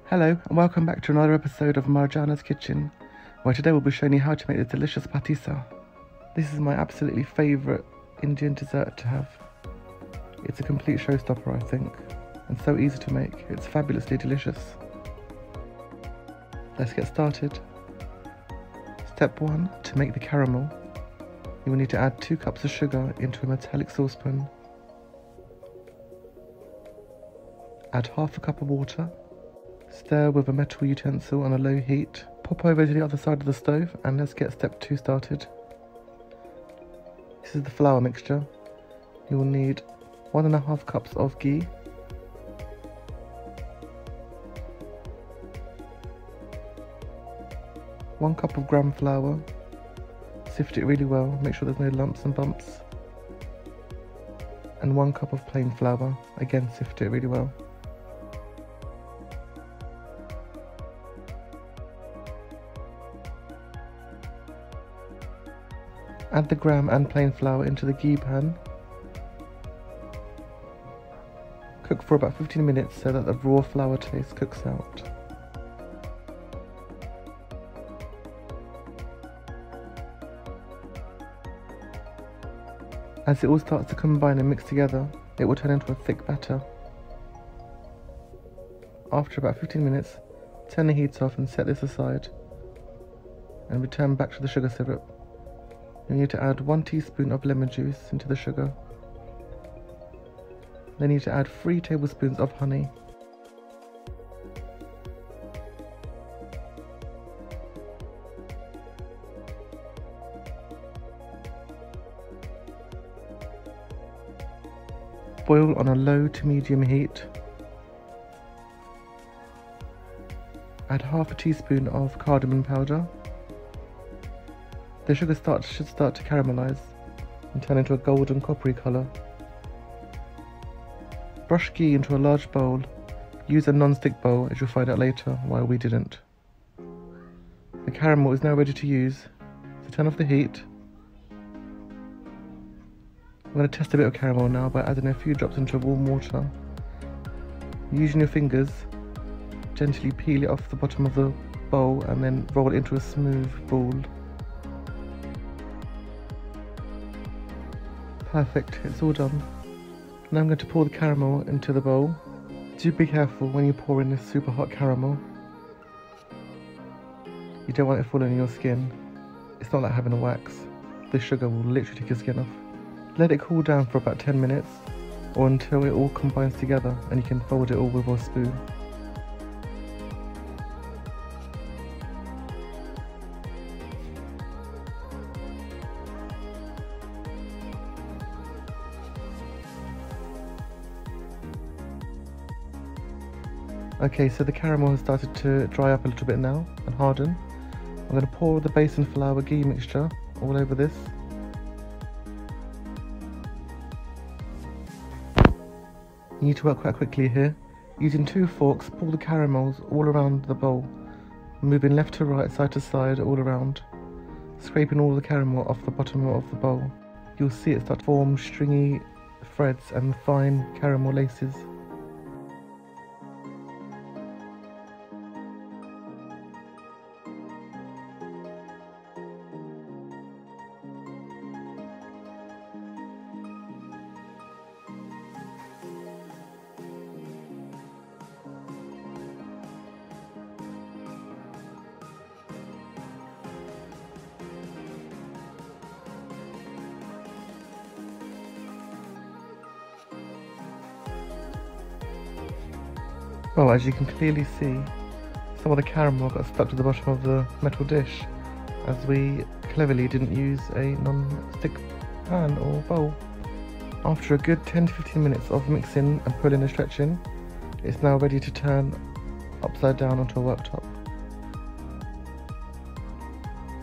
Hello and welcome back to another episode of Marjana's Kitchen, where today we'll be showing you how to make this delicious patisa. This is my absolutely favourite Indian dessert to have. It's a complete showstopper, I think, and so easy to make. It's fabulously delicious. Let's get started. Step 1. To make the caramel, you will need to add 2 cups of sugar into a metallic saucepan. Add half a cup of water. Stir with a metal utensil on a low heat. Pop over to the other side of the stove and let's get step 2 started. This is the flour mixture. You will need 1.5 cups of ghee, one cup of gram flour. Sift it really well, make sure there's no lumps and bumps. And 1 cup of plain flour, again sift it really well. Add the gram and plain flour into the ghee pan. Cook for about 15 minutes so that the raw flour taste cooks out. As it all starts to combine and mix together, it will turn into a thick batter. After about 15 minutes, turn the heat off and set this aside, and return back to the sugar syrup. You need to add 1 teaspoon of lemon juice into the sugar. Then you need to add 3 tablespoons of honey. Boil on a low to medium heat. Add half a teaspoon of cardamom powder. The sugar should start to caramelise and turn into a golden coppery colour. Brush ghee into a large bowl. Use a non-stick bowl, as you'll find out later why we didn't. The caramel is now ready to use, so turn off the heat. I'm going to test a bit of caramel now by adding a few drops into warm water. Using your fingers, gently peel it off the bottom of the bowl and then roll it into a smooth ball. Perfect, it's all done. Now I'm going to pour the caramel into the bowl. Do be careful when you pour in this super hot caramel. You don't want it falling on your skin. It's not like having a wax. The sugar will literally take your skin off. Let it cool down for about 10 minutes or until it all combines together and you can fold it all with a spoon. Okay, so the caramel has started to dry up a little bit now and harden. I'm going to pour the besan flour ghee mixture all over this. You need to work quite quickly here. Using 2 forks, pour the caramels all around the bowl, moving left to right, side to side, all around, scraping all the caramel off the bottom of the bowl. You'll see it start to form stringy threads and fine caramel laces. Well, as you can clearly see, some of the caramel got stuck to the bottom of the metal dish, as we cleverly didn't use a non-stick pan or bowl. After a good 10 to 15 minutes of mixing and pulling and stretching, it's now ready to turn upside down onto a worktop.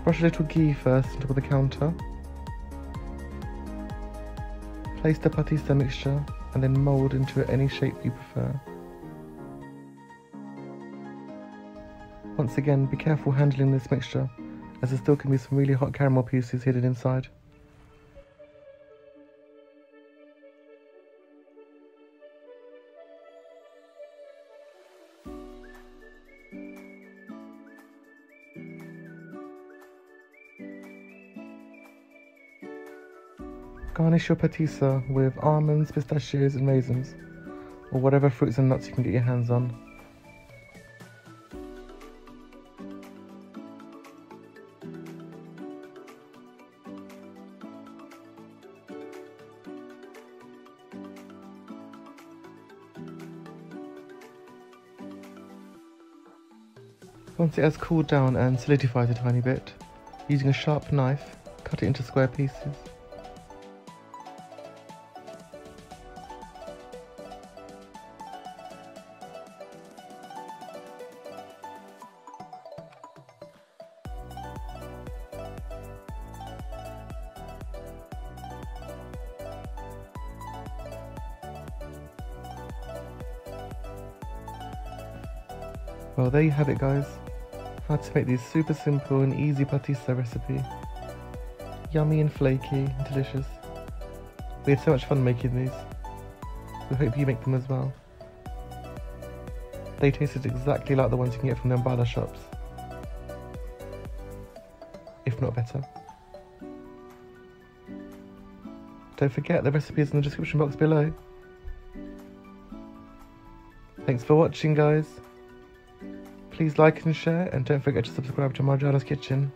Brush a little ghee first on top of the counter. Place the patisa mixture and then mould into any shape you prefer. Once again, be careful handling this mixture, as there still can be some really hot caramel pieces hidden inside. Garnish your patisa with almonds, pistachios and raisins, or whatever fruits and nuts you can get your hands on. Once it has cooled down and solidified a tiny bit, using a sharp knife, cut it into square pieces. Well, there you have it, guys. How to make this super simple and easy patisa recipe. Yummy and flaky and delicious. We had so much fun making these. We hope you make them as well. They tasted exactly like the ones you can get from the umbrella shops, if not better. Don't forget, the recipe is in the description box below. Thanks for watching, guys. Please like and share, and don't forget to subscribe to Marjana's Kitchen.